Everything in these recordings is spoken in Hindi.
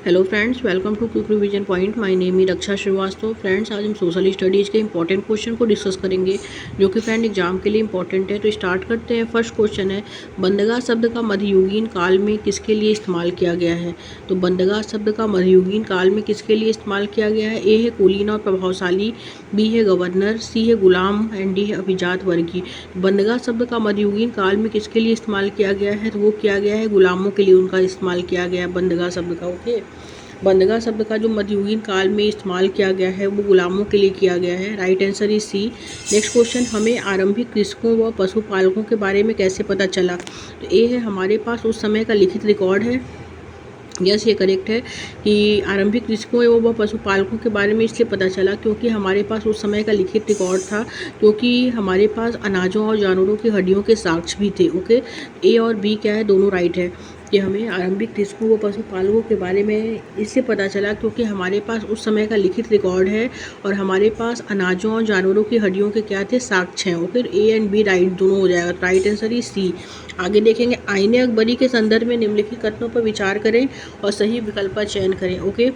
Hello friends, welcome to quick revision point. My name is Raksha Shrivastava. Friends, आज हम सोशल स्टडीज़ के इंपॉर्टेंट क्वेश्चन को डिस्कस करेंगे जो कि फ्रेंड एग्जाम के लिए इंपॉर्टेंट है। तो स्टार्ट करते हैं। फर्स्ट क्वेश्चन है, बंदगा शब्द का मध्ययुगीन काल में किसके लिए इस्तेमाल किया गया है। तो बंदगा शब्द का मध्ययुगीन काल में किसके लिए इस्तेमाल किया गया है। ए है कुलीन और प्रभावशाली, बी है गवर्नर, सी है गुलाम एंड डी है अभिजात वर्गीय। बंदगा शब्द का मध्ययुगीन काल में किसके लिए इस्तेमाल किया गया है, तो वो किया गया है गुलामों के लिए उनका इस्तेमाल किया गया है बंदगा शब्द का। ओके, बंदगा शब्द का जो मध्ययुगीन काल में इस्तेमाल किया गया है वो गुलामों के लिए किया गया है। Right answer is C. Next question, हमें आरंभिक कृषकों व पशुपालकों के बारे में कैसे पता चला। तो ये है, हमारे पास उस समय का लिखित रिकॉर्ड है। यस, ये करेक्ट है कि आरंभिक कृषकों एवं पशुपालकों के बारे में इसलिए पता चला क्योंकि हमारे पास उस समय का लिखित रिकॉर्ड था, क्योंकि हमारे पास अनाजों और जानवरों की हड्डियों के साक्ष्य भी थे। ओके, ए और बी क्या है, दोनों राइट है कि हमें आरंभिक कृषकों व पशुपालकों के बारे में इससे पता चला क्योंकि हमारे पास उस समय का लिखित रिकॉर्ड है और हमारे पास अनाजों और जानवरों की हड्डियों के क्या थे, साक्ष्य हैं। Okay, A and B right दोनों हो जाएगा। Right answer is C. आगे देखेंगे, आईने अकबरी के संदर्भ में निम्नलिखित कथनों पर विचार करें और सही विकल्प का चयन करें। ओके,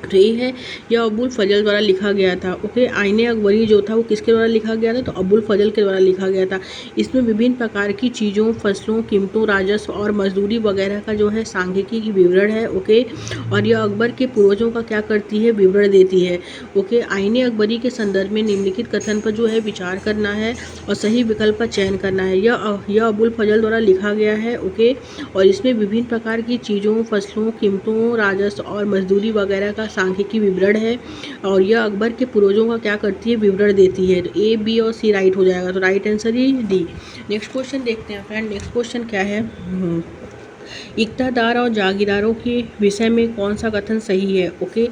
तो ये है, यह अबुल फजल द्वारा लिखा गया था। ओके, आईने अकबरी जो था वो किसके द्वारा लिखा गया था, तो अबुल फजल के द्वारा लिखा गया था। इसमें विभिन्न प्रकार की चीज़ों, फसलों, कीमतों, राजस्व और मजदूरी वगैरह का जो है सांख्यिकी की विवरण है। ओके, और यह अकबर के पूर्वजों का क्या करती है, विवरण देती है। ओके, आईने अकबरी के संदर्भ में निम्नलिखित कथन पर जो है विचार करना है और सही विकल्प का चयन करना है। यह अबुल फजल द्वारा लिखा गया है। ओके, और इसमें विभिन्न प्रकार की चीज़ों, फसलों, कीमतों, राजस्व और मजदूरी वगैरह का सांख्यिकी विवरण है और यह अकबर के पूर्वजों का क्या करती है, विवरण देती है। तो ए, बी और सी राइट हो जाएगा। तो राइट आंसर ही डी। नेक्स्ट क्वेश्चन देखते हैं फ्रेंड। नेक्स्ट क्वेश्चन क्या है, इक्तादार और जागीरदारों के विषय में कौन सा कथन सही है। ओके,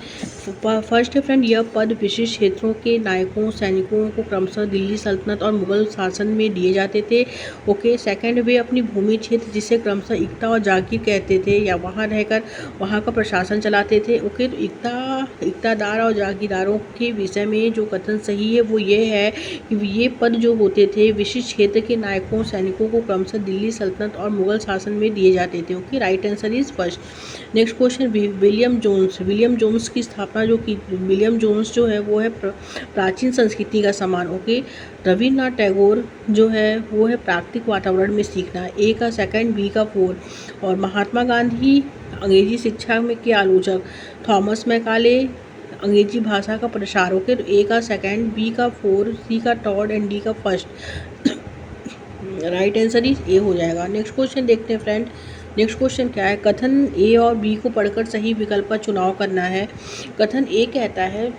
फर्स्ट है फ्रेंड, यह पद विशिष्ट क्षेत्रों के नायकों, सैनिकों को क्रमशः दिल्ली सल्तनत और मुगल शासन में दिए जाते थे। ओके, सेकंड, वे अपनी भूमि क्षेत्र जिसे क्रमशः इक्ता और जागीर कहते थे या वहाँ रहकर वहाँ का प्रशासन चलाते थे। ओके, तो इक्तादार और जागीरदारों के विषय में जो कथन सही है वो ये है कि ये पद जो होते थे विशिष्ट क्षेत्र के नायकों, सैनिकों को क्रमशः दिल्ली सल्तनत और मुगल शासन में दिए जाते थे। Okay, right answer is first. Next question, William Jones की स्थापना जो की, विलियम जोन्स जो है वो है प्राचीन संस्कृति का सम्मान। ओके, रविन्द्रनाथ टैगोर जो है वो है प्राकृतिक वातावरण में सीखना, ए का सेकंड, बी का फोर। और महात्मा गांधी अंग्रेजी शिक्षा में के आलोचक, थॉमस मैकाले अंग्रेजी भाषा का प्रसारक। तो ए का सेकंड, बी का फोर, सी का थर्ड एंड डी का फर्स्ट। राइट आंसर इज ए हो जाएगा। नेक्स्ट क्वेश्चन देखते हैं फ्रेंड। नेक्स्ट क्वेश्चन क्या है, कथन ए और बी को पढ़कर सही विकल्प का चुनाव करना है। कथन ए कहता है,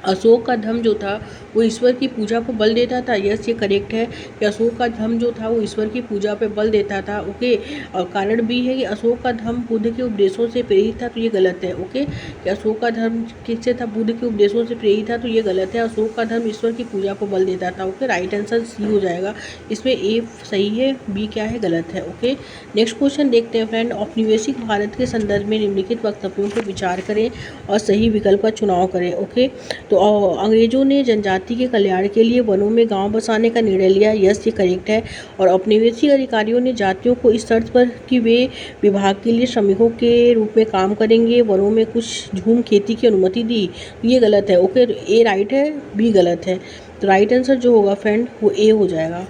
अशोक का धर्म जो था वो ईश्वर की पूजा पर बल देता था। यस, ये करेक्ट है कि अशोक का धर्म जो था वो ईश्वर की पूजा पे बल देता था। ओके, और कारण भी है कि अशोक का धर्म बुद्ध के उपदेशों से प्रेरित था, तो ये गलत है। ओके, कि अशोक का धर्म किससे था, बुद्ध के उपदेशों से प्रेरित था, तो ये गलत है। अशोक का धर्म ईश्वर की पूजा पर बल देता था। ओके, राइट आंसर सी हो जाएगा। इसमें ए सही है, बी क्या है, गलत है। ओके, नेक्स्ट क्वेश्चन देखते हैं फ्रेंड। औपनिवेशिक भारत के संदर्भ में निम्नलिखित वक्तव्यों पर विचार करें और सही विकल्प का चुनाव करें। ओके, तो अंग्रेजों ने जनजाति के कल्याण के लिए वनों में गांव बसाने का निर्णय लिया। यस, ये करेक्ट है। और औपनिवेशिक अधिकारियों ने जातियों को इस शर्त पर कि वे विभाग के लिए श्रमिकों के रूप में काम करेंगे, वनों में कुछ झूम खेती की अनुमति दी, तो ये गलत है। ओके, ए राइट है, बी गलत है। तो राइट आंसर जो होगा फ्रेंड वो ए हो जाएगा।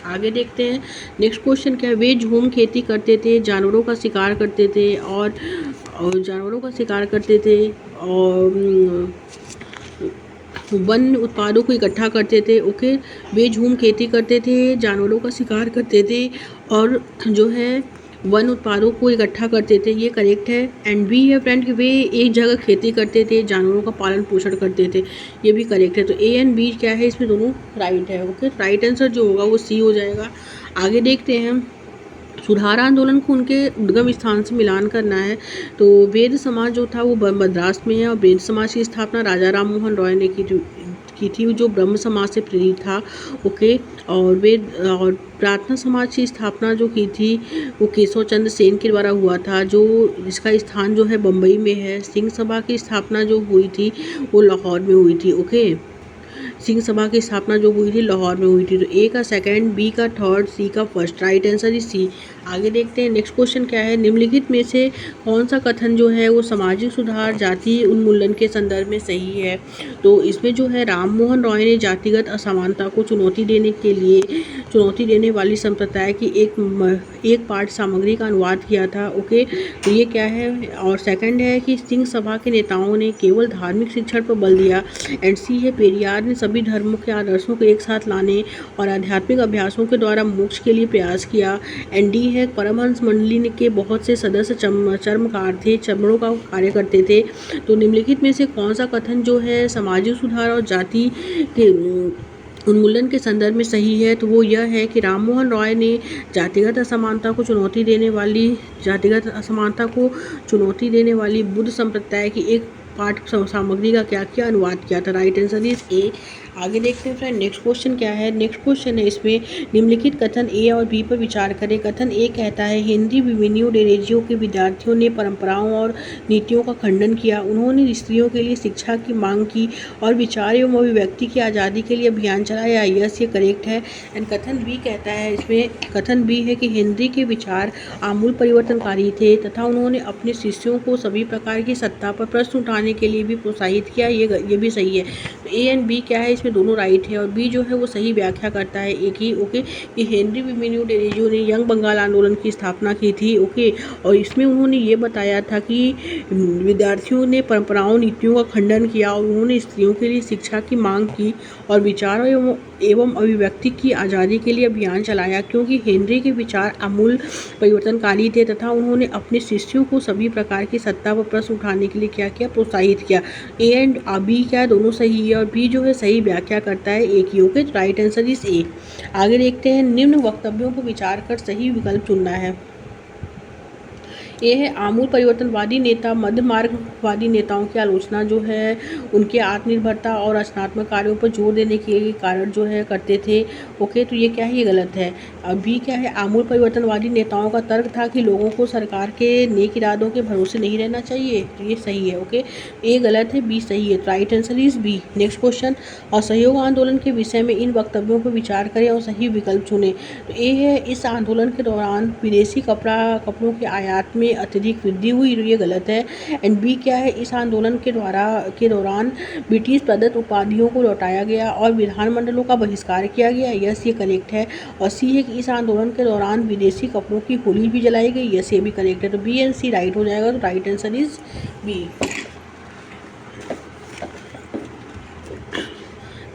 आगे देखते हैं। नेक्स्ट क्वेश्चन क्या है, वे झूम खेती करते थे, जानवरों का शिकार करते थे और जानवरों का शिकार करते थे और वन उत्पादों को इकट्ठा करते थे। ओके, वे झूम खेती करते थे, जानवरों का शिकार करते थे और जो है वन उत्पादों को इकट्ठा करते थे, ये करेक्ट है। एंड बी है फ्रेंड कि वे एक जगह खेती करते थे, जानवरों का पालन पोषण करते थे, ये भी करेक्ट है। तो ए एंड बी क्या है, इसमें दोनों राइट है। ओके, राइट आंसर जो होगा वो सी हो जाएगा। आगे देखते हैं। सुधार आंदोलन को उनके उद्गम स्थान से मिलान करना है। तो वेद समाज जो था वो मद्रास में है और वेद समाज की स्थापना राजा राम मोहन रॉय ने की थी जो ब्रह्म समाज से प्रेरित था। ओके, और प्रार्थना समाज की स्थापना जो की थी वो केशव चंद्र सेन के द्वारा हुआ था, जो इसका स्थान जो है बम्बई में है। सिंह सभा की स्थापना जो हुई थी वो लाहौर में हुई थी। ओके, सिंह सभा की स्थापना जो हुई थी लाहौर में हुई थी। तो ए का सेकंड, बी का थर्ड, सी का first. Right answer is C. आगे देखते हैं नेक्स्ट क्वेश्चन क्या है। निम्नलिखित में से कौन सा कथन जो है वो सामाजिक सुधार जाति उन्मूलन के संदर्भ में सही है। तो इसमें जो है राम मोहन रॉय ने जातिगत असमानता को चुनौती देने वाली संप्रदाय की एक पाठ सामग्री का अनुवाद किया था। ओके, तो ये क्या है। और सेकंड है कि सिंह सभा के नेताओं ने केवल धार्मिक शिक्षण पर बल दिया। एंड सी है पेरियार ने सभी धर्मों के आदर्शों को एक साथ लाने और आध्यात्मिक अभ्यासों के द्वारा मोक्ष के लिए प्रयास किया। एंड डी है परमहंस मंडली के बहुत से सदस्य चर्मकार थे, चमड़ों का कार्य करते थे। तो निम्नलिखित में से कौन सा कथन जो है सामाजिक सुधार और जाति के उन्मूलन के संदर्भ में सही है। तो वो यह है कि राम मोहन रॉय ने जातिगत असमानता को चुनौती देने वाली बुद्ध संप्रदाय की एक पाठ सामग्री का क्या किया, अनुवाद किया था। Right answer is A. आगे देखते हैं फ्रेंड नेक्स्ट क्वेश्चन क्या है। नेक्स्ट क्वेश्चन है इसमें निम्नलिखित कथन ए और बी पर विचार करें। कथन ए कहता है हेनरी विवेन्यू डेरेजियो के विद्यार्थियों ने परंपराओं और नीतियों का खंडन किया। उन्होंने स्त्रियों के लिए शिक्षा की मांग की और विचार एवं अभिव्यक्ति की आज़ादी के लिए अभियान चलाया। यस, ये करेक्ट है। एंड कथन बी कहता है, इसमें कथन बी है कि हेनरी के विचार आमूल परिवर्तनकारी थे तथा उन्होंने अपने शिष्यों को सभी प्रकार की सत्ता पर प्रश्न उठाने के लिए भी प्रोत्साहित किया। ये भी सही है। ए एंड बी क्या है, इसमें दोनों राइट है। और बी जो है वो सही व्याख्या करता है एक ही। ओके, कि हेनरी विवेन्यू डेरेजियो ने यंग बंगाल आंदोलन की स्थापना की थी। ओके, और इसमें उन्होंने ये बताया था कि विद्यार्थियों ने परंपराओं नीतियों का खंडन किया और उन्होंने स्त्रियों के लिए शिक्षा की मांग की और विचार एवं अभिव्यक्ति की आज़ादी के लिए अभियान चलाया, क्योंकि हेनरी के विचार आमूल परिवर्तनकारी थे तथा उन्होंने अपने शिष्यों को सभी प्रकार की सत्ता पर प्रश्न उठाने के लिए क्या किया, प्रोत्साहित किया। ए एंड बी क्या है, दोनों सही है। और बी जो है सही व्याख्या करता है एक ही। Okay, right answer is A. आगे देखते हैं निम्न वक्तव्यों पर विचार कर सही विकल्प चुनना है। ये है आमूल परिवर्तनवादी नेता मध्य मार्गवादी नेताओं की आलोचना जो है उनके आत्मनिर्भरता और रचनात्मक कार्यों पर जोर देने के कारण जो है करते थे। ओके, तो ये क्या है, ये गलत है। अभी क्या है, आमूल परिवर्तनवादी नेताओं का तर्क था कि लोगों को सरकार के नेक इरादों के भरोसे नहीं रहना चाहिए। तो ये सही है। ओके, ए गलत है, बी सही है। Right answer is B. Next question, असहयोग आंदोलन के विषय में इन वक्तव्यों पर विचार करें और सही विकल्प चुनें। तो ए है, इस आंदोलन के दौरान विदेशी कपड़ों के आयात में अत्यधिक वृद्धि हुई। ये गलत है। एंड बी क्या है, इस आंदोलन के दौरान ब्रिटिश प्रदत्त उपाधियों को लौटाया गया और विधानमंडलों का बहिष्कार किया गया। यस, ये करेक्ट है। और सी है कि इस आंदोलन के दौरान विदेशी कपड़ों की होली भी जलाई गई। यस, ये भी करेक्ट है। तो बी एंड सी राइट हो जाएगा। तो right answer is B.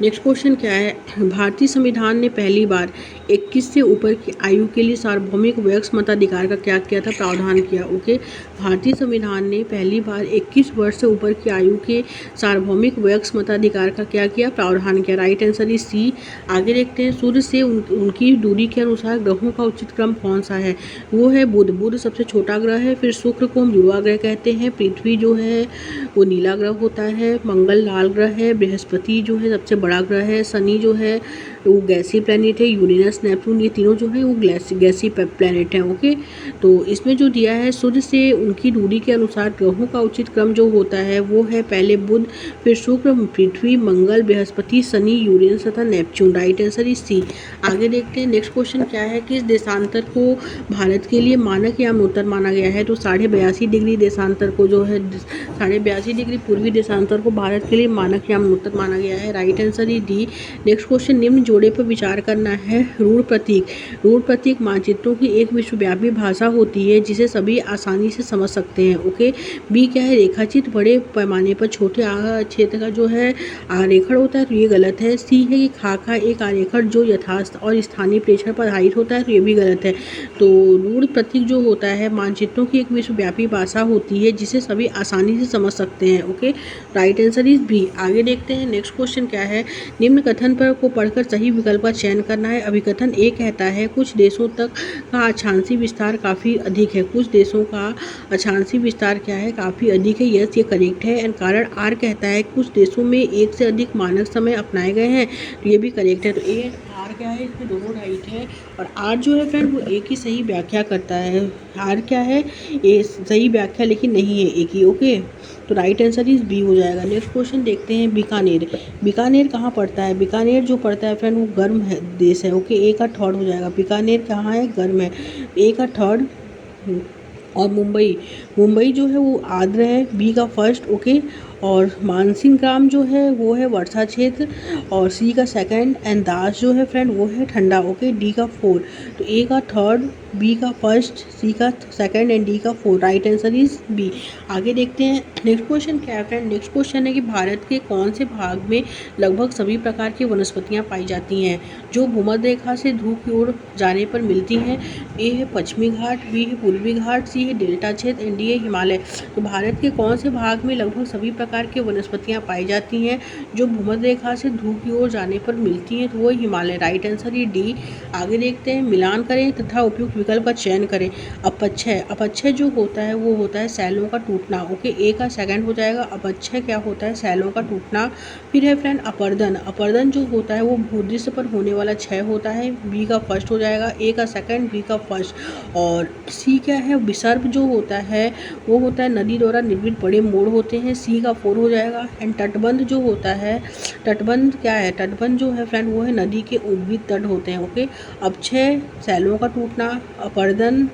Next question क्या है, भारतीय संविधान ने पहली बार 21 से ऊपर की आयु के लिए सार्वभौमिक वयस्क मताधिकार का क्या किया था, प्रावधान किया। ओके, भारतीय संविधान ने पहली बार 21 वर्ष से ऊपर की आयु के सार्वभौमिक वयस्क मताधिकार का क्या किया, प्रावधान किया। Right answer is C. आगे देखते हैं सूर्य से उनकी दूरी के अनुसार ग्रहों का उचित क्रम कौन सा है। वो है बुध। बुध सबसे छोटा ग्रह है। फिर शुक्र को हम जुड़वा ग्रह कहते हैं। पृथ्वी जो है वो नीला ग्रह होता है। मंगल लाल ग्रह है। बृहस्पति जो है सबसे बड़ा ग्रह है। शनि जो है वो गैसीय प्लैनेट है। यूरेनस, नेपच्यून, ये तीनों जो है वो गैसीय प्लैनेट हैं। ओके, तो इसमें जो दिया है सूर्य से उनकी दूरी के अनुसार ग्रहों का उचित क्रम जो होता है वो है पहले बुध, फिर शुक्र, पृथ्वी, मंगल, बृहस्पति, शनि, यूरेनस तथा Neptune. Right answer is C. आगे देखते हैं नेक्स्ट क्वेश्चन क्या है, किस देशांतर को भारत के लिए मानक या उत्तर माना गया है। तो 82.5 डिग्री देशांतर को जो है 82.5 डिग्री पूर्वी देशांतर को भारत के लिए मानक या उत्तर माना गया है। Right answer is D. Next question, निम्न जोड़े पर विचार करना है। रूढ़ प्रतीक। रूढ़ प्रतीक मानचित्रों की एक विश्वव्यापी भाषा होती है जिसे सभी आसानी से समझ सकते हैं। ओके, बी क्या है, रेखाचित्र बड़े पैमाने पर छोटे क्षेत्र का जो है आरेखण होता है। तो ये गलत है। सी है कि खाका एक आरेखण जो यथार्थ और स्थानीय प्रेक्षण पर आधारित होता है। तो ये भी गलत है। तो रूढ़ प्रतीक जो होता है मानचित्रों की एक विश्वव्यापी भाषा होती है जिसे सभी आसानी से समझ सकते हैं। Okay, right answer is B. आगे देखते हैं नेक्स्ट क्वेश्चन क्या है, निम्न कथन पर को पढ़कर सही विकल्प का चयन करना है। अभिकथन ए कहता है कुछ देशों तक का अक्षांशीय विस्तार काफ़ी अधिक है। कुछ देशों का अक्षांशीय विस्तार क्या है, काफ़ी अधिक है। यस, ये करेक्ट है। एंड कारण आर कहता है कुछ देशों में एक से अधिक मानक समय अपनाए गए हैं। तो ये भी करेक्ट है। तो ए आर क्या है, इसमें दोनों राइट है। और आर जो है फ्रेंड वो ए की सही व्याख्या करता है। आर क्या है, ए सही व्याख्या लेकिन नहीं है ए की। ओके, तो राइट आंसर इज बी हो जाएगा। नेक्स्ट क्वेश्चन देखते हैं, बीकानेर। बीकानेर कहाँ पड़ता है? बीकानेर जो पड़ता है फ्रेंड वो गर्म है देश है। ओके, ए का थर्ड हो जाएगा। बीकानेर कहाँ है? गर्म है, ए का थर्ड। और मुंबई, मुंबई जो है वो आर्द्र है, बी का फर्स्ट। ओके, और मानसिंह ग्राम जो है वो है वर्षा क्षेत्र, और सी का सेकंड। एंड दास जो है फ्रेंड वो है ठंडा। ओके, डी का फोर। तो ए का थर्ड, बी का फर्स्ट, सी का सेकंड एंड डी का four. Right answer is B. आगे देखते हैं नेक्स्ट क्वेश्चन क्या है फ्रेंड। नेक्स्ट क्वेश्चन है कि भारत के कौन से भाग में लगभग सभी प्रकार की वनस्पतियां पाई जाती हैं जो भूमध्य रेखा से ध्रुव की ओर जाने पर मिलती हैं? ए है पश्चिमी घाट, बी है पूर्वी घाट, सी है डेल्टा क्षेत्र एंड डी है हिमालय। तो भारत के कौन से भाग में लगभग सभी प्रकार की वनस्पतियां पाई जाती हैं जो भूमध्य रेखा से ध्रुव की ओर जाने पर मिलती हैं? तो वो हिमालय। राइट आंसर ये डी। आगे देखते हैं, मिलान करें तथा उपयुक्त विकल्प का चयन करें। अपक्षय, अपक्षय जो होता है वो होता है सैलों का टूटना। ओके, ए का सेकंड हो जाएगा। अपक्षय क्या होता है? सैलों का टूटना। फिर है फ्रेंड अपर्दन, अपर्दन जो होता है वो भूदृश्य पर होने वाला क्षय होता है, बी का फर्स्ट हो जाएगा। ए का सेकंड, बी का फर्स्ट। और सी क्या है? विसर्प जो होता है वो होता है नदी द्वारा निर्मित बड़े मोड़ होते हैं, सी का फोर हो जाएगा। एंड तटबंध जो होता है, तटबंध क्या है? तटबंध जो है फ्रेंड वो है नदी के उद्भिद तट होते हैं। ओके, अपक्षय सैलों का टूटना, अपर्दन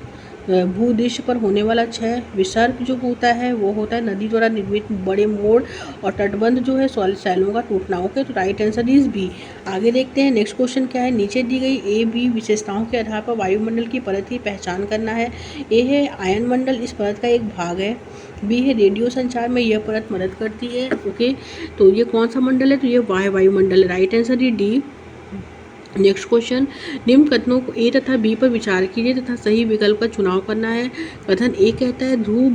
भूदृश्य पर होने वाला क्षय, विसर्प जो होता है वो होता है नदी द्वारा निर्मित बड़े मोड़, और तटबंध जो है सैलों का टूटना। ओके, तो राइट आंसर इज बी। आगे देखते हैं नेक्स्ट क्वेश्चन क्या है। नीचे दी गई ए बी विशेषताओं के आधार पर वायुमंडल की परत की पहचान करना है। ए है आयन मंडल, इस परत का एक भाग है। बी है रेडियो संचार में यह परत मदद करती है। ओके, तो ये कौन सा मंडल है? तो ये वायुमंडल है। Right answer is D. Next question, निम्न कथनों को ए तथा बी पर विचार कीजिए तथा सही विकल्प का चुनाव करना है। कथन ए कहता है ध्रुव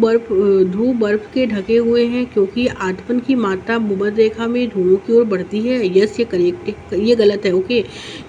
बर्फ के ढके हुए हैं क्योंकि आतपन की मात्रा भूमध्य रेखा में ध्रुवों की ओर बढ़ती है। यस, ये करेक्ट, ये गलत है। ओके,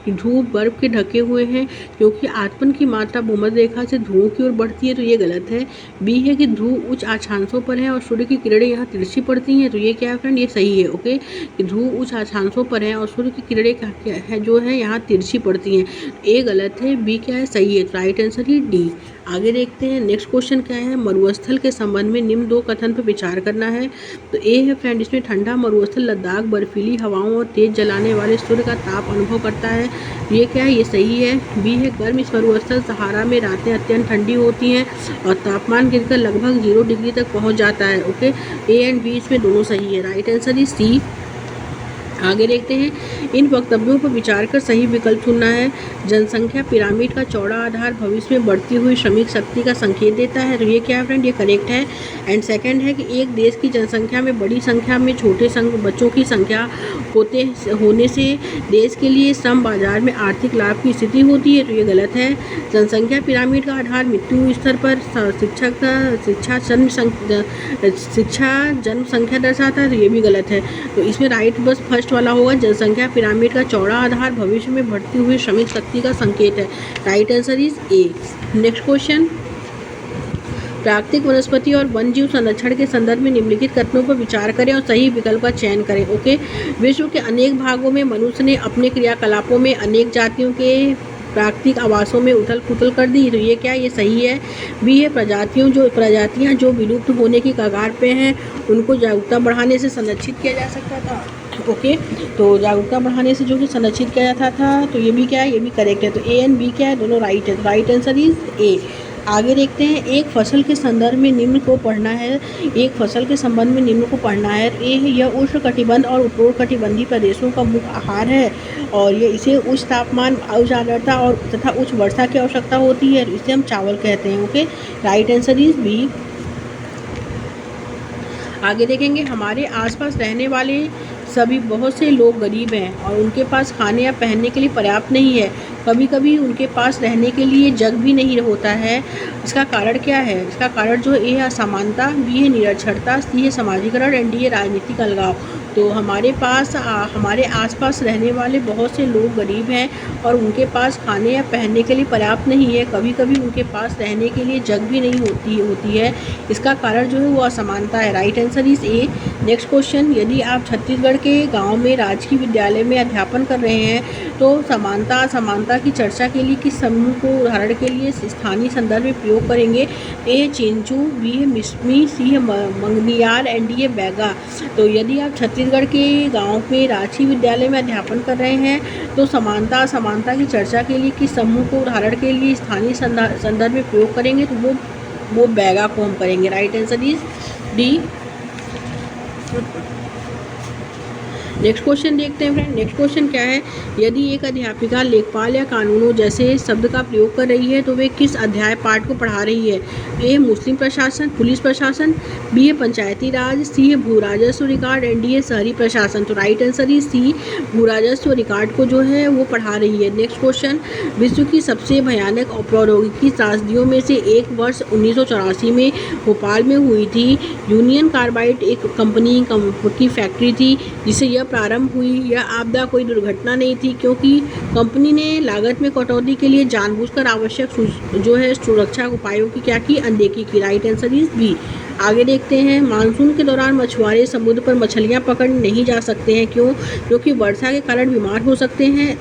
ध्रुव बर्फ के ढके हुए हैं क्योंकि आतपन की मात्रा भूमध्य रेखा से ध्रुवों की ओर बढ़ती है, तो ये गलत है। बी है कि ध्रुव उच्च अक्षांशों पर है और सूर्य की किरणें यहाँ तिरछी पड़ती हैं, तो ये क्या है फ्रेंड? ये सही है। ओके, ध्रुव उच्च अक्षांशों पर है और सूर्य की किरणें क्या है जो है यहाँ तिरछी पड़ती हैं, ए गलत है। बी क्या है? सही है। राइट आंसर ही डी। आगे देखते हैं नेक्स्ट क्वेश्चन क्या है। मरुस्थल के संबंध में निम्न दो कथन पर विचार करना है। तो ए है फ्रेंड, इसमें ठंडा मरुस्थल लद्दाख बर्फीली हवाओं और तेज जलाने वाले सूर्य का ताप अनुभव करता है, ये क्या है? ये सही है। बी है गर्म इस मरुस्थल सहारा में रातें अत्यंत ठंडी होती हैं और तापमान गिरकर लगभग 0 डिग्री तक पहुंच जाता है। ओके, ए एंड बी इसमें दोनों सही है। Right answer is C. आगे देखते हैं, इन वक्तव्यों पर विचार कर सही विकल्प चुनना है। जनसंख्या पिरामिड का चौड़ा आधार भविष्य में बढ़ती हुई श्रमिक शक्ति का संकेत देता है, तो ये क्या है फ्रेंड? ये करेक्ट है। एंड सेकंड है कि एक देश की जनसंख्या में बड़ी संख्या में छोटे बच्चों की संख्या होने से देश के लिए श्रम बाजार में आर्थिक लाभ की स्थिति होती है, तो ये गलत है। जनसंख्या पिरामिड का आधार मृत्यु स्तर पर शिक्षा जन्म संख्या दर्शाता है, तो ये भी गलत है। तो इसमें राइट बस फर्स्ट वाला होगा। जनसंख्या पिरामिड का चौड़ा आधार भविष्य में बढ़ती हुई श्रमिक शक्ति का संकेत है। Right answer is A. Next question, प्राकृतिक वनस्पति और वन्यजीव संरक्षण के संदर्भ में निम्नलिखित कथनों पर विचार करें और सही विकल्प का चयन करें। ओके, विश्व के अनेक भागों में मनुष्य ने अपने क्रियाकलापों में अनेक जातियों के प्राकृतिक आवासों में उथल पुथल कर दी, तो ये क्या? ये सही है। बी है प्रजातियां जो विलुप्त होने की कगार पे हैं उनको जागरूकता बढ़ाने से संरक्षित किया जा सकता था। ओके, तो जागरूकता बढ़ाने से जो कि संरक्षित किया जाता था, तो ये भी क्या है? ये भी करेक्ट है। तो ए एंड बी क्या है? दोनों राइट है। Right answer is A. आगे देखते हैं, एक फसल के संदर्भ में निम्न को पढ़ना है। एक फसल के संबंध में निम्न को पढ़ना है। ए है यह उष्ण कटिबंध और उत्तरोकटिबंधीय प्रदेशों का मुख्य आहार है और ये इसे उच्च तापमान, उच्च आर्द्रता और तथा उच्च वर्षा की आवश्यकता होती है, इसे हम चावल कहते हैं। Okay, right answer is B. आगे देखेंगे, हमारे आसपास रहने वाले सभी बहुत से लोग गरीब हैं और उनके पास खाने या पहनने के लिए पर्याप्त नहीं है। कभी कभी उनके पास रहने के लिए जग भी नहीं होता है। इसका कारण क्या है? इसका कारण जो ए है असमानता, बी है निरक्षरता, सी है समाजीकरण एंड डी है राजनीतिक अलगाव। तो हमारे आसपास रहने वाले बहुत से लोग गरीब हैं और उनके पास खाने या पहनने के लिए पर्याप्त नहीं है। कभी कभी उनके पास रहने के लिए जगह भी नहीं होती है। इसका कारण जो है वो असमानता है। Right answer is A. Next question, यदि आप छत्तीसगढ़ के गांव में राजकीय विद्यालय में अध्यापन कर रहे हैं तो समानता असमानता की चर्चा के लिए किस समूह को उदाहरण के लिए स्थानीय संदर्भ में प्रयोग करेंगे? ए चेंचू, बी है मिसमी, सी है मंगनियार एंड डी है बैगा। तो यदि आप छत्तीसगढ़ के गांव में राजकीय विद्यालय में अध्यापन कर रहे हैं तो समानता असमानता की चर्चा के लिए किस समूह को उदाहरण के लिए स्थानीय संदर्भ में प्रयोग करेंगे? तो वो बैगा को हम करेंगे। Right answer is D. Next question देखते हैं फ्रेंड। नेक्स्ट क्वेश्चन क्या है, यदि एक अध्यापिका लेखपाल या कानूनों जैसे शब्द का प्रयोग कर रही है तो वे किस अध्याय पाठ को पढ़ा रही है? ए मुस्लिम प्रशासन, पुलिस प्रशासन, बी है पंचायती राज, सी है भू राजस्व रिकॉर्ड एंड डी है शहरी प्रशासन। तो राइट आंसर इज सी, भू राजस्व रिकॉर्ड को जो है वो पढ़ा रही है। नेक्स्ट क्वेश्चन, विश्व की सबसे भयानक प्रौद्योगिकी त्रासदियों में से एक वर्ष 1984 में भोपाल में हुई थी। यूनियन कार्बाइड एक कंपनी की फैक्ट्री थी जिसे यह प्रारंभ हुई। यह आपदा कोई दुर्घटना नहीं थी क्योंकि कंपनी ने लागत में कटौती के लिए जानबूझकर आवश्यक जो है सुरक्षा उपायों की क्या की? अनदेखी की। Right answer is B. आगे देखते हैं, मानसून के दौरान मछुआरे समुद्र पर मछलियां पकड़ नहीं जा सकते हैं। क्यों? क्योंकि वर्षा के कारण बीमार हो सकते हैं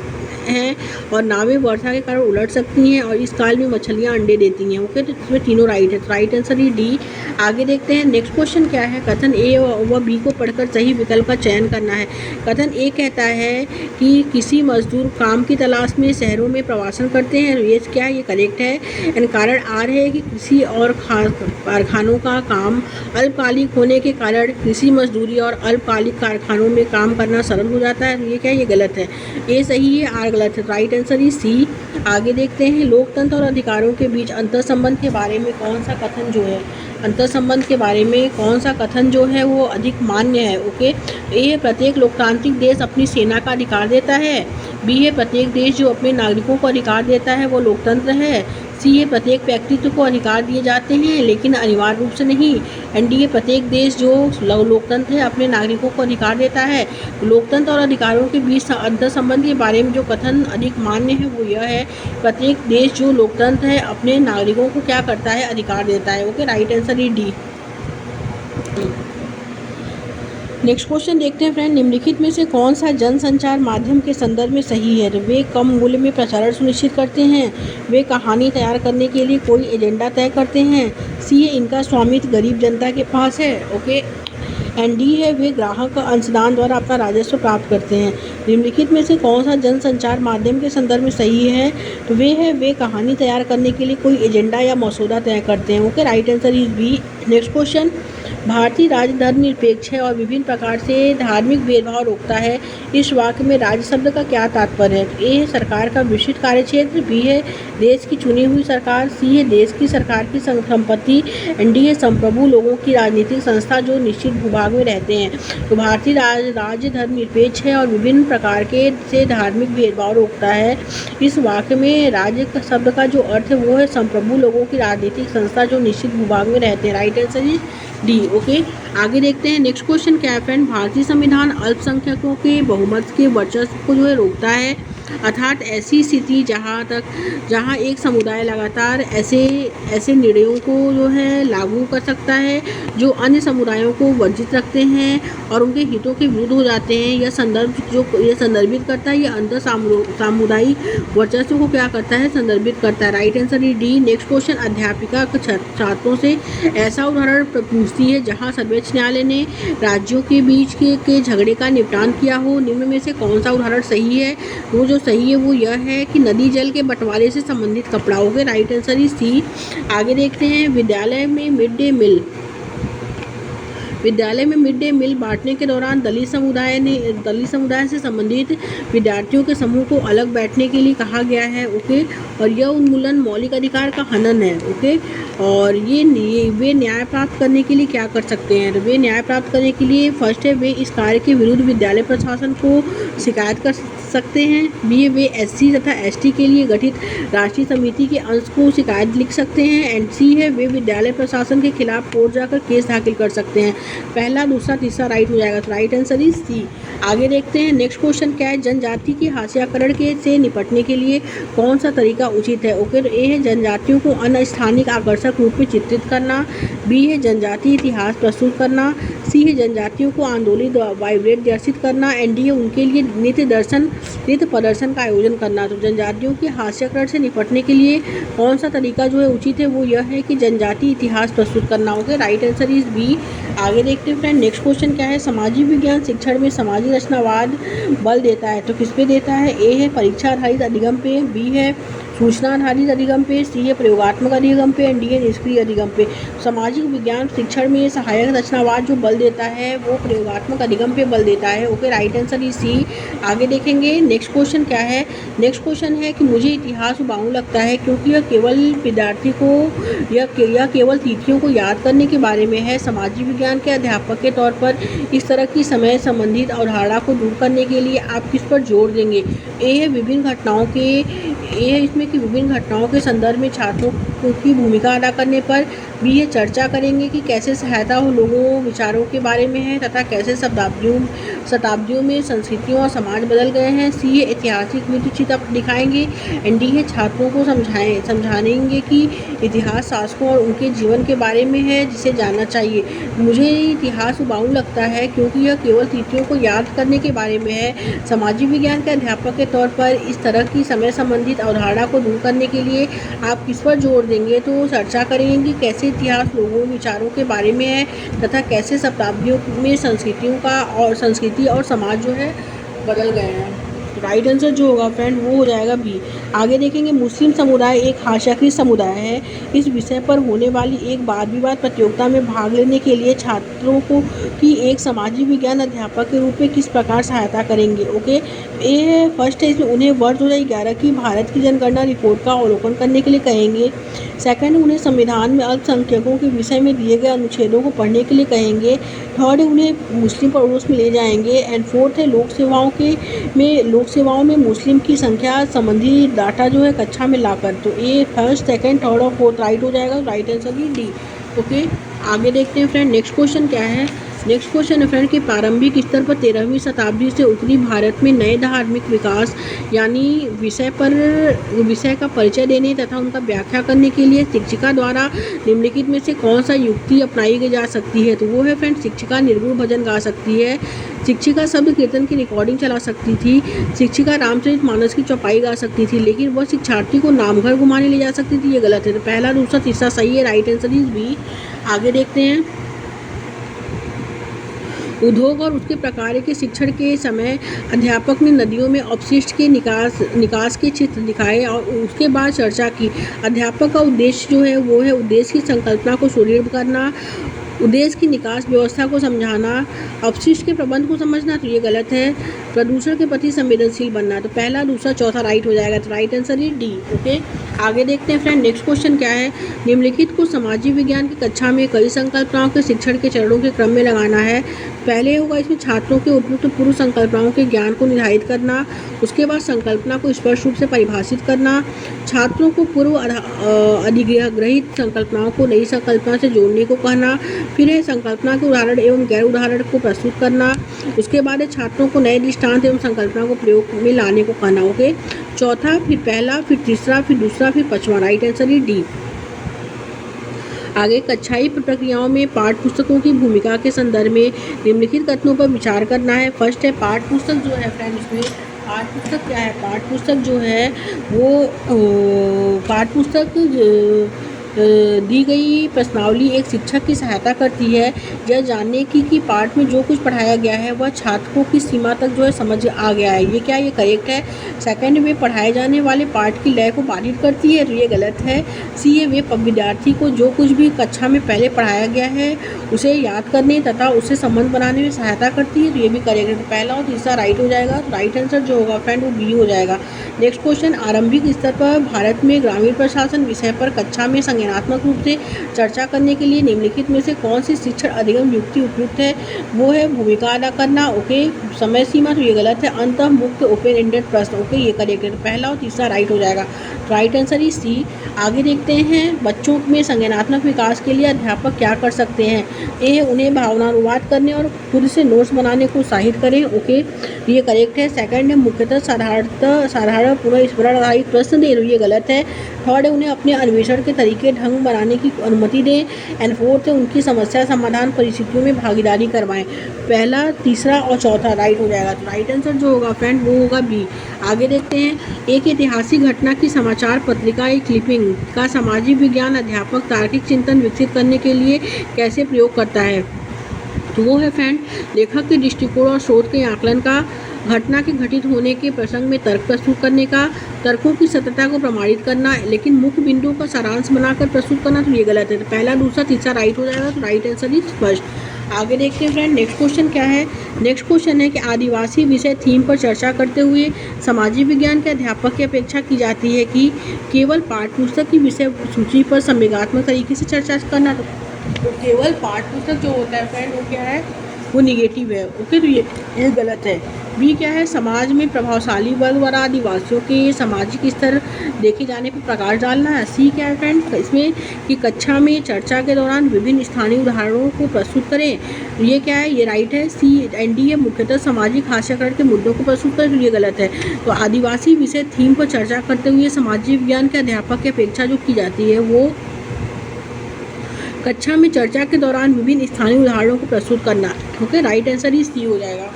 और नावें वर्षा के कारण उलट सकती हैं और इस काल में मछलियां अंडे देती हैं। ओके, तो इसमें तीनों राइट है। तो राइट आंसर ही डी। आगे देखते हैं, नेक्स्ट क्वेश्चन क्या है, कथन ए व बी को पढ़कर सही विकल्प का चयन करना है। कथन ए कहता है कि किसी मजदूर काम की तलाश में शहरों में प्रवासन करते हैं। ये क्या है? ये करेक्ट है। एंड कारण आर है कि कृषि और कारखानों का काम अल्पकालिक होने के कारण कृषि मजदूरी और अल्पकालिक कारखानों में काम करना सरल हो जाता है। ये क्या है? ये गलत है। ए सही है, आर गलत है। Right answer is C. आगे देखते हैं, लोकतंत्र और अधिकारों के बीच अंतर संबंध के बारे में कौन सा कथन जो है, अंतर संबंध के बारे में कौन सा कथन जो है वो अधिक मान्य है? ओके, ए प्रत्येक लोकतांत्रिक देश अपनी सेना का अधिकार देता है। बी है प्रत्येक देश जो अपने नागरिकों को अधिकार देता है वो लोकतंत्र है। सी है प्रत्येक व्यक्तित्व को अधिकार दिए जाते हैं लेकिन अनिवार्य रूप से नहीं। एंड डी है प्रत्येक देश जो लोकतंत्र है अपने नागरिकों को अधिकार देता है। लोकतंत्र और अधिकारों के बीच अंतर संबंध के बारे में जो कथन अधिक मान्य है वो यह है, प्रत्येक देश जो लोकतंत्र है अपने नागरिकों को क्या करता है? अधिकार देता है। Okay, right answer is D. Next question देखते हैं फ्रेंड, निम्नलिखित में से कौन सा जनसंचार माध्यम के संदर्भ में सही है? तो वे कम मूल्य में प्रसारण सुनिश्चित करते हैं, वे कहानी तैयार करने के लिए कोई एजेंडा तय करते हैं, सी है इनका स्वामित्व गरीब जनता के पास है। ओके, एंड डी है वे ग्राहक अंशदान द्वारा अपना राजस्व प्राप्त करते हैं। निम्नलिखित में से कौन सा जनसंचार माध्यम के संदर्भ में सही है? तो वे कहानी तैयार करने के लिए कोई एजेंडा या मसौदा तय करते हैं। Okay, right answer is B. Next question, भारतीय राज्य धर्मनिरपेक्ष है और विभिन्न प्रकार से धार्मिक भेदभाव रोकता है। इस वाक्य में राज्य शब्द का क्या तात्पर्य है? ए है सरकार का विशिष्ट कार्यक्षेत्र, बी है देश की चुनी हुई सरकार, सी है देश की सरकार की संपत्ति, एंड डी है संप्रभु लोगों की राजनीतिक संस्था जो निश्चित भूभाग में रहते हैं। तो भारतीय राज्य धर्मनिरपेक्ष है और विभिन्न प्रकार के से धार्मिक भेदभाव रोकता है। इस वाक्य में राज्य शब्द का जो अर्थ है वो है संप्रभु लोगों की राजनीतिक संस्था जो निश्चित भूभाग में रहते हैं। Right answer is D. Okay, आगे देखते हैं, नेक्स्ट क्वेश्चन क्या है फ्रेंड, भारतीय संविधान अल्पसंख्यकों के बहुमत के वर्चस्व को जो है रोकता है, अर्थात ऐसी स्थिति जहां एक समुदाय लगातार ऐसे निर्णयों को जो है लागू कर सकता है जो अन्य समुदायों को वर्जित रखते हैं और उनके हितों के विरुद्ध हो जाते हैं। यह संदर्भित करता है, यह अंतर सामुदायिक वर्चस्व को क्या करता है? संदर्भित करता है। Right answer is D. Next question, अध्यापिका छात्रों से ऐसा उदाहरण पूछती है जहां सर्वोच्च न्यायालय ने राज्यों के बीच के झगड़े का निपटान किया हो। निम्न में से कौन सा उदाहरण सही है? वो जो सही है वो यह है कि नदी जल के बंटवारे से संबंधित कपड़ा। हो गया, राइट आंसर इज सी। आगे देखते हैं, विद्यालय में मिड डे मील बांटने के दौरान दलित समुदाय से संबंधित विद्यार्थियों के समूह को अलग बैठने के लिए कहा गया है। ओके, और यह उन्मूलन मौलिक अधिकार का हनन है। ओके, और वे न्याय प्राप्त करने के लिए क्या कर सकते हैं? तो वे न्याय प्राप्त करने के लिए फर्स्ट है वे इस कार्य के विरुद्ध विद्यालय प्रशासन को शिकायत कर सकते हैं। बी है वे एससी तथा एसटी के लिए गठित राष्ट्रीय समिति के अंश को शिकायत लिख सकते हैं। एंड सी है वे विद्यालय प्रशासन के खिलाफ कोर्ट जाकर केस दाखिल कर सकते हैं। पहला, दूसरा, तीसरा राइट हो जाएगा। तो राइट आंसर इज सी। आगे देखते हैं नेक्स्ट क्वेश्चन क्या है। जनजाति के हाशियाकरण के से निपटने के लिए कौन सा तरीका उचित है? ओके, तो ए है जनजातियों को अनस्थानिक आकर्षक रूप में चित्रित करना। बी है जनजातीय इतिहास प्रस्तुत करना। सी है जनजातियों को आंदोलित वाइब्रेट दर्शित करना। एंड डी है उनके लिए नृत्य प्रदर्शन का आयोजन करना। तो जनजातियों के हास्यकरण से निपटने के लिए कौन सा तरीका जो है उचित है, वो यह है कि जनजातीय इतिहास प्रस्तुत करना। Okay, right answer is B. आगे देखते हैं फ्रेंड नेक्स्ट क्वेश्चन क्या है। सामाजिक विज्ञान शिक्षण में समाजीय रचनावाद बल देता है, तो किस पे देता है? ए है परीक्षा आधारित अधिगम पे। बी है सूचना आधारित अधिगम पे। सी है प्रयोगात्मक अधिगम पे। एंड डी है निष्क्रिय अधिगम पे। सामाजिक विज्ञान शिक्षण में सहायक रचनावाद जो बल देता है वो प्रयोगात्मक अधिगम पे बल देता है। Okay, right answer is C. आगे देखेंगे नेक्स्ट क्वेश्चन क्या है। नेक्स्ट क्वेश्चन है कि मुझे इतिहास उबाऊ लगता है क्योंकि यह केवल विद्यार्थी को यह केवल तिथियों को याद करने के बारे में है। सामाजिक विज्ञान के अध्यापक के तौर पर इस तरह की समय संबंधित अवधारणा को दूर करने के लिए आप किस पर जोर देंगे? ए है इसमें कि विभिन्न घटनाओं के संदर्भ में छात्रों की भूमिका अदा करने पर। बी है चर्चा करेंगे कि कैसे सहायता हो लोगों विचारों के बारे में है तथा कैसे शताब्दियों में संस्कृतियों और समाज बदल गए हैं। सी है ऐतिहासिक चित्र दिखाएंगे। एंड डी है छात्रों को समझाएंगे कि इतिहास शासकों और उनके जीवन के बारे में है जिसे जानना चाहिए। मुझे इतिहास उबाऊ लगता है क्योंकि यह केवल तिथियों को याद करने के बारे में है। सामाजिक विज्ञान के अध्यापक के तौर पर इस तरह की समय संबंधित अवधारणा को दूर करने के लिए आप किस पर जोर देंगे? तो चर्चा करेंगे कि कैसे इतिहास लोगों विचारों के बारे में है तथा कैसे शताब्दियों में संस्कृति और समाज जो है बदल गए हैं। राइट आंसर जो होगा फ्रेंड वो हो जाएगा बी। आगे देखेंगे मुस्लिम समुदाय एक हाशियाकृत समुदाय है। इस विषय पर होने वाली एक वाद विवाद प्रतियोगिता में भाग लेने के लिए छात्रों को की एक सामाजिक विज्ञान अध्यापक के रूप में किस प्रकार सहायता करेंगे? ओके, ए फर्स्ट है इसमें उन्हें वर्ष 2011 की भारत की जनगणना रिपोर्ट का अवलोकन करने के लिए कहेंगे। सेकंड, उन्हें संविधान में अल्पसंख्यकों के विषय में दिए गए अनुच्छेदों को पढ़ने के लिए कहेंगे। थर्ड है उन्हें मुस्लिम पड़ोस में ले जाएंगे। एंड फोर्थ है लोक सेवाओं में मुस्लिम की संख्या संबंधी डाटा जो है कक्षा में लाकर। तो ए फर्स्ट, सेकंड, थर्ड और फोर्थ राइट हो जाएगा। राइट आंसर भी डी। ओके, आगे देखते हैं फ्रेंड नेक्स्ट क्वेश्चन क्या है। नेक्स्ट क्वेश्चन है फ्रेंड कि प्रारंभिक स्तर पर 13वीं शताब्दी से उत्तरी भारत में नए धार्मिक विकास यानी विषय का परिचय देने तथा उनका व्याख्या करने के लिए शिक्षिका द्वारा निम्नलिखित में से कौन सा युक्ति अपनाई जा सकती है? तो वो है फ्रेंड शिक्षिका निर्गुण भजन गा सकती है। शिक्षिका शब्द कीर्तन की रिकॉर्डिंग चला सकती थी। शिक्षिका रामचरितमानस की चौपाई गा सकती थी, लेकिन वह शिक्षार्थी को नामघर घुमाने ले जा सकती थी। ये गलत है। तो पहला, दूसरा, तीसरा सही है। Right answer is B. आगे देखते हैं उद्योग और उसके प्रकार के शिक्षण के समय अध्यापक ने नदियों में अपशिष्ट के निकास के चित्र दिखाए और उसके बाद चर्चा की। अध्यापक का उद्देश्य जो है वो है उद्देश्य की संकल्पना को सुदृढ़ करना, उद्देश्य की निकास व्यवस्था को समझाना, अपशिष्ट के प्रबंध को समझना। तो ये गलत है। प्रदूषण के प्रति संवेदनशील बनना। तो पहला, दूसरा, चौथा राइट हो जाएगा। तो right answer is D. Okay, आगे देखते हैं फ्रेंड नेक्स्ट क्वेश्चन क्या है। निम्नलिखित को सामाजिक विज्ञान की कक्षा में कई संकल्पनाओं के शिक्षण के चरणों के क्रम में लगाना है। पहले होगा इसमें छात्रों के उपयुक्त पूर्व संकल्पनाओं के ज्ञान को निर्धारित करना। उसके बाद संकल्पना को स्पष्ट रूप से परिभाषित करना। छात्रों को पूर्व अधिग्रहित संकल्पनाओं को नई संकल्पना से जोड़ने को कहना। फिर है संकल्पना के उदाहरण एवं गैर उदाहरण को प्रस्तुत करना। उसके बाद है छात्रों को नए दृष्टांत एवं संकल्पना को प्रयोग में लाने को कहना। ओके, चौथा, फिर पहला, फिर तीसरा, फिर दूसरा, फिर पांचवा। Right answer is D. आगे कक्षाई प्रक्रियाओं में पाठ्य पुस्तकों की भूमिका के संदर्भ में निम्नलिखित कथनों पर विचार करना है। फर्स्ट है पाठ्य पुस्तक जो है फ्रेंड इसमें पाठ्य पुस्तक क्या है? पाठ्य पुस्तक जो है वो पाठ्य पुस्तक दी गई प्रश्नावली एक शिक्षक की सहायता करती है यह जानने की कि पाठ में जो कुछ पढ़ाया गया है वह छात्र को किस सीमा तक जो है समझ आ गया है। ये क्या ये करेक्ट है। सेकंड, वे पढ़ाए जाने वाले पाठ की लय को बाधित करती है। तो ये गलत है। सी है वे विद्यार्थी को जो कुछ भी कक्षा में पहले पढ़ाया गया है उसे याद करने तथा उससे संबंध बनाने में सहायता करती है। तो ये भी करेक्ट है। तो पहला और तीसरा राइट हो जाएगा। तो राइट आंसर जो होगा फ्रेंड वो बी हो जाएगा। नेक्स्ट क्वेश्चन, आरंभिक स्तर पर भारत में ग्रामीण प्रशासन विषय पर कक्षा में संज्ञानात्मक रूप से चर्चा करने के लिए निम्नलिखित में से कौन सी शिक्षण अधिगम युक्ति उपयुक्त है? वो है भूमिका अदा करना। ओके, समय सीमा तो ये गलत है। अंतः मुक्त ओपन एंडेड प्रश्न, ओके ये करेक्ट है। तो पहला और तीसरा राइट हो जाएगा। Right answer is C. आगे देखते हैं, बच्चों में संज्ञानात्मक विकास के लिए अध्यापक क्या कर सकते हैं? ए, उन्हें भावनानुवाद करने और खुद से नोट्स बनाने को उत्साहित करें। ओके, ये करेक्ट है। सेकंड है, मुख्यतः साधारण पुनः आधारित प्रश्न दें। ये गलत है। थर्ड है, उन्हें अपने अन्वेषण के तरीके ढंग बनाने की अनुमति दें। एंड फोर्थ है, उनकी समस्या समाधान परिस्थितियों में भागीदारी करवाएं। पहला, तीसरा और चौथा राइट हो जाएगा। तो राइट आंसर जो होगा फ्रेंड वो होगा बी। आगे देखते हैं, एक ऐतिहासिक घटना की समाचार पत्रिका एक क्लिपिंग का सामाजिक विज्ञान अध्यापक तार्किक चिंतन विकसित करने के लिए कैसे प्रयोग करता है? तो वो है फ्रेंड, लेखक के दृष्टिकोण और स्रोत के आकलन का, घटना के घटित होने के प्रसंग में तर्क प्रस्तुत करने का, तर्कों की सत्यता को प्रमाणित करना, लेकिन मुख्य बिंदुओं का सारांश बनाकर प्रस्तुत करना। तो ये गलत है। तो पहला, दूसरा, तीसरा राइट हो जाएगा। तो राइट आंसर इज फर्स्ट। आगे देखते हैं फ्रेंड, नेक्स्ट क्वेश्चन क्या है? नेक्स्ट क्वेश्चन है कि आदिवासी विषय थीम पर चर्चा करते हुए सामाजिक विज्ञान के अध्यापक की अपेक्षा की जाती है कि केवल पाठ्यपुस्तक की विषय सूची पर संवेगात्मक तरीके से चर्चा करना। तो केवल पाठ्यपुस्तक जो होता है फ्रेंड वो क्या है? वो निगेटिव है। ओके, तो ये गलत है। बी क्या है? समाज में प्रभावशाली वर्ग द्वारा आदिवासियों के सामाजिक स्तर देखे जाने पर प्रकाश डालना है। सी क्या है फ्रेंड? इसमें कि कक्षा में चर्चा के दौरान विभिन्न स्थानीय उदाहरणों को प्रस्तुत करें। ये क्या है? ये राइट है। सी एंड डी है, मुख्यतः सामाजिक हास्यकरण के मुद्दों को प्रस्तुत करें। तो ये गलत है। तो आदिवासी विषय थीम पर चर्चा करते हुए सामाजिक विज्ञान के अध्यापक की अपेक्षा जो की जाती है वो कक्षा में चर्चा के दौरान विभिन्न स्थानीय उदाहरणों को प्रस्तुत करना। ओके, राइट आंसर ही सी हो जाएगा।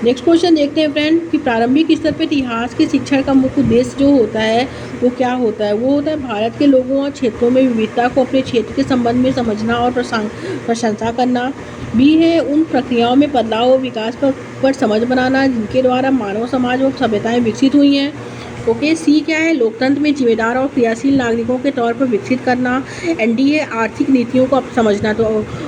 नेक्स्ट क्वेश्चन देखते हैं फ्रेंड कि प्रारंभिक स्तर पर इतिहास के शिक्षण का मुख्य उद्देश्य जो होता है वो क्या होता है? वो होता है भारत के लोगों और क्षेत्रों में विविधता को अपने क्षेत्र के संबंध में समझना और प्रशंसा करना। बी है, उन प्रक्रियाओं में बदलाव और विकास पर समझ बनाना जिनके द्वारा मानव समाज और सभ्यताएं विकसित हुई हैं। ओके, सी क्या है? लोकतंत्र में जिम्मेदार और क्रियाशील नागरिकों के तौर पर विकसित करना। एंड डी है, आर्थिक नीतियों को समझना। तो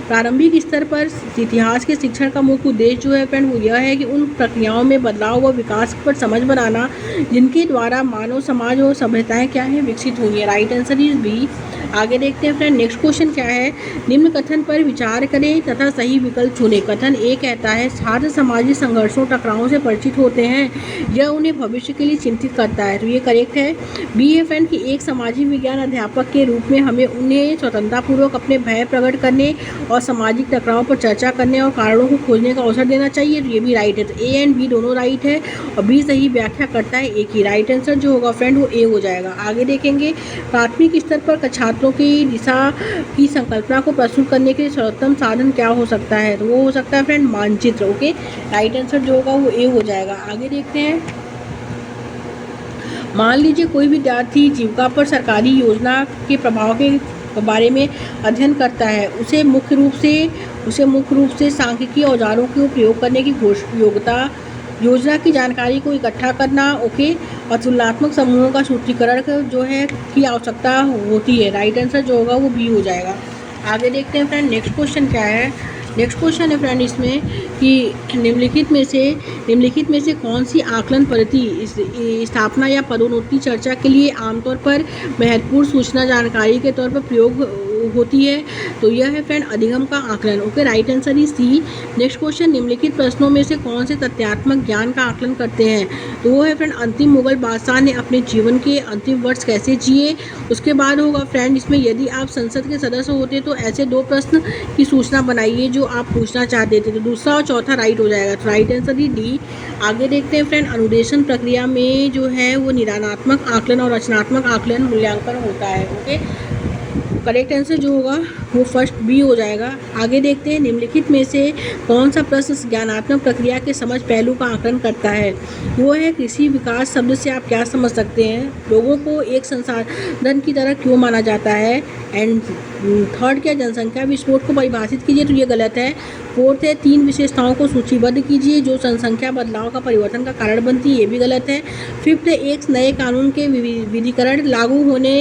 प्रारंभिक स्तर पर इतिहास के शिक्षण का मुख्य उद्देश्य जो है फ्रेंड वो यह है कि उन प्रक्रियाओं में बदलाव व विकास पर समझ बनाना जिनके द्वारा मानव समाज और सभ्यताएं क्या है? विकसित हुई है। Right answer is B. आगे देखते हैं फ्रेंड, नेक्स्ट क्वेश्चन क्या है? निम्न कथन पर विचार करें तथा सही विकल्प चुनें। कथन ए कहता है, छात्र सामाजिक संघर्षों टकरावों से परिचित होते हैं, यह उन्हें भविष्य के लिए चिंतित करता है। तो ये करेक्ट है। बी है फ्रेंड कि एक सामाजिक विज्ञान अध्यापक के रूप में हमें उन्हें स्वतंत्रतापूर्वक अपने भय प्रकट करने और सामाजिक टकराव पर चर्चा करने और कारणों को खोजने का अवसर देना चाहिए। तो ये भी राइट है। तो ए एंड बी दोनों राइट है और बी सही व्याख्या करता है एक ही। राइट आंसर जो होगा फ्रेंड वो ए हो जाएगा। आगे देखेंगे, प्राथमिक स्तर पर छात्रों की दिशा की संकल्पना को प्रस्तुत करने के लिए सर्वोत्तम साधन क्या हो सकता है? तो वो हो सकता है फ्रेंड मानचित्र। ओके, राइट आंसर जो होगा वो ए हो जाएगा। आगे देखते हैं, मान लीजिए कोई विद्यार्थी जीविका पर सरकारी योजना के प्रभाव के बारे में अध्ययन करता है। उसे मुख्य रूप से सांख्यिकीय औजारों के प्रयोग करने की योजना की जानकारी को इकट्ठा करना। ओके, और तुलनात्मक समूहों का सूत्रीकरण जो है की आवश्यकता होती है। राइट आंसर जो होगा वो बी हो जाएगा। आगे देखते हैं फ्रेंड, नेक्स्ट क्वेश्चन क्या है? नेक्स्ट क्वेश्चन है फ्रेंड इसमें कि निम्नलिखित में से कौन सी आकलन पद्धति स्थापना या पदोन्नति चर्चा के लिए आमतौर पर महत्वपूर्ण सूचना जानकारी के तौर पर प्रयोग होती है? तो यह है फ्रेंड अधिगम का आकलन। Okay, right answer is C. Next question, निम्नलिखित प्रश्नों में से कौन से तथ्यात्मक ज्ञान का आकलन करते हैं? तो वो है फ्रेंड अंतिम मुगल बादशाह ने अपने जीवन के अंतिम वर्ष कैसे जिए। उसके बाद होगा फ्रेंड इसमें, यदि आप संसद के सदस्य होते तो ऐसे 2 प्रश्न की सूचना बनाइए जो आप पूछना चाहते थे। तो दूसरा और चौथा राइट हो जाएगा। तो राइट आंसर ही डी। आगे देखते हैं फ्रेंड, अनुदेशन प्रक्रिया में जो है वो निदानात्मक आकलन और रचनात्मक आकलन मूल्यांकन होता है। ओके, करेक्ट आंसर जो होगा वो फर्स्ट बी हो जाएगा। आगे देखते हैं, निम्नलिखित में से कौन सा प्रश्न ज्ञानात्मक प्रक्रिया के समझ पहलू का आकलन करता है? वो है कृषि विकास शब्द से आप क्या समझ सकते हैं? लोगों को एक संसाधन की तरह क्यों माना जाता है? एंड थर्ड क्या, जनसंख्या विस्फोट को परिभाषित कीजिए। तो ये गलत है। फोर्थ है, 3 विशेषताओं को सूचीबद्ध कीजिए जो जनसंख्या बदलाव का परिवर्तन का कारण बनती है। ये भी गलत है। फिफ्थ है, एक नए कानून के विधिकरण लागू होने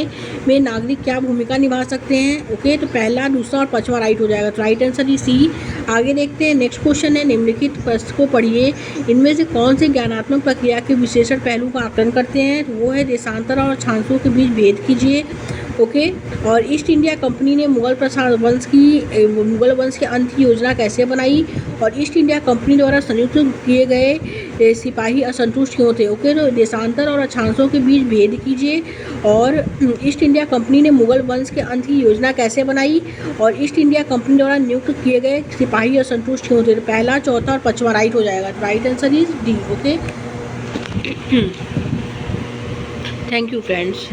में नागरिक क्या भूमिका निभा सकते हैं? ओके, तो पहला पहला, दूसरा और पांचवा राइट हो जाएगा। तो राइट आंसर इज सी। आगे देखते हैं, नेक्स्ट क्वेश्चन है, निम्नलिखित प्रश्न को पढ़िए, इनमें से कौन से ज्ञानात्मक प्रक्रिया के विशेषण पहलू का आकलन करते हैं? तो वो है देशांतर और अक्षांशों के बीच भेद कीजिए। ओके। और ईस्ट इंडिया कंपनी ने मुगल वंश के अंत की योजना कैसे बनाई? और ईस्ट इंडिया कंपनी द्वारा संयुक्त किए गए सिपाही असंतुष्ट क्यों थे? ओके। तो देशांतर और अक्षांशों के बीच भेद कीजिए। और ईस्ट इंडिया कंपनी ने मुगल वंश के अंत की योजना कैसे बनाई? और ईस्ट इंडिया कंपनी द्वारा नियुक्त किए गए सिपाही असंतुष्ट क्यों थे? तो पहला, चौथा और पांचवा राइट हो जाएगा। Right answer is D. Okay. Thank you friends.